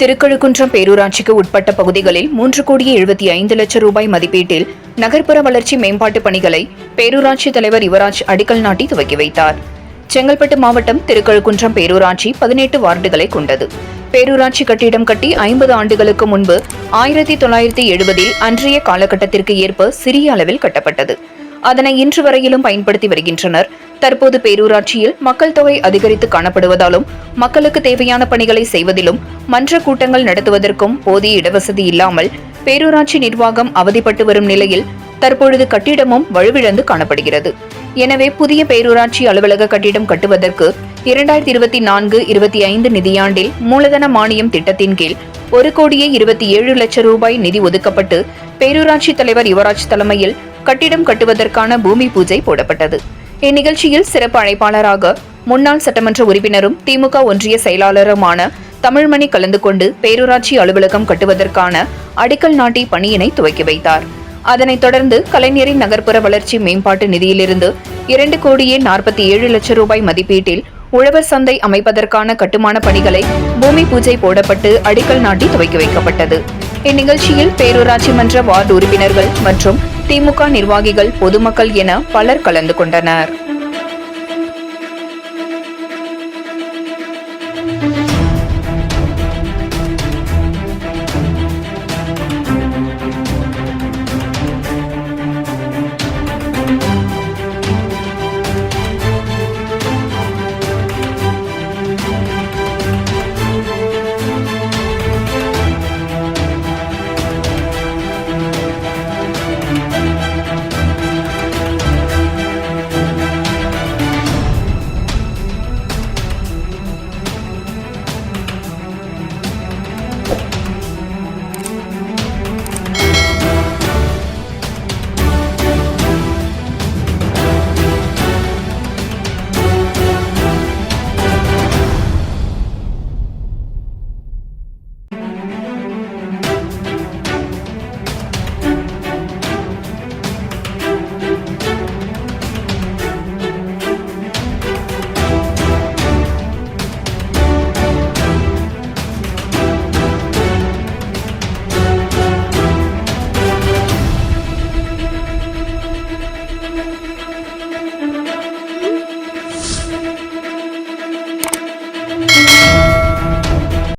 திருக்கழுக்குன்றம் பேரூராட்சிக்கு உட்பட்ட பகுதிகளில் 3,75,00,000 ரூபாய் மதிப்பீட்டில் நகர்ப்புற வளர்ச்சி மேம்பாட்டு பணிகளை பேரூராட்சி தலைவர் யுவராஜ் அடிக்கல் நாட்டி துவக்கி வைத்தார். செங்கல்பட்டு மாவட்டம் திருக்கழுக்குன்றம் பேரூராட்சி 18 வார்டுகளை கொண்டது. பேரூராட்சி கட்டிடம் கட்டி 50 ஆண்டுகளுக்கு முன்பு 1970 அன்றைய காலகட்டத்திற்கு ஏற்ப சிறிய அளவில் கட்டப்பட்டது. அதனை இன்று வரையிலும் பயன்படுத்தி வருகின்றனர். தற்போது பேரூராட்சியில் மக்கள் தொகை அதிகரித்து காணப்படுவதாலும் மக்களுக்கு தேவையான பணிகளை செய்வதிலும் மன்ற கூட்டங்கள் நடத்துவதற்கும் போதிய இடவசதி இல்லாமல் பேரூராட்சி நிர்வாகம் அவதிப்பட்டு வரும் நிலையில் தற்பொழுது கட்டிடமும் வலுவிழந்து காணப்படுகிறது. எனவே புதிய பேரூராட்சி அலுவலக கட்டிடம் கட்டுவதற்கு 2024-25 நிதியாண்டில் மூலதன மானியம் திட்டத்தின் கீழ் 1,27,00,000 ரூபாய் நிதி ஒதுக்கப்பட்டு பேரூராட்சி தலைவர் யுவராஜ் தலைமையில் கட்டிடம் கட்டுவதற்கான பூமி பூஜை போடப்பட்டது. இந்நிகழ்ச்சியில் சிறப்பு அழைப்பாளராக முன்னாள் சட்டமன்ற உறுப்பினரும் திமுக ஒன்றிய செயலாளருமான தமிழ்மணி கலந்து கொண்டு பேரூராட்சி அலுவலகம் கட்டுவதற்கான அடிக்கல் நாட்டி பணியினை துவக்கி வைத்தார். அதனைத் தொடர்ந்து கலைஞரின் நகர்ப்புற வளர்ச்சி மேம்பாட்டு நிதியிலிருந்து 2,47,00,000 ரூபாய் மதிப்பீட்டில் உழவர் சந்தை அமைப்பதற்கான கட்டுமான பணிகளை பூமி பூஜை போடப்பட்டு அடிக்கல் நாட்டி துவக்கி வைக்கப்பட்டது. இந்நிகழ்ச்சியில் பேரூராட்சி மன்ற வார்டு உறுப்பினர்கள் மற்றும் திமுக நிர்வாகிகள், பொதுமக்கள் என பலர் கலந்து கொண்டனர்.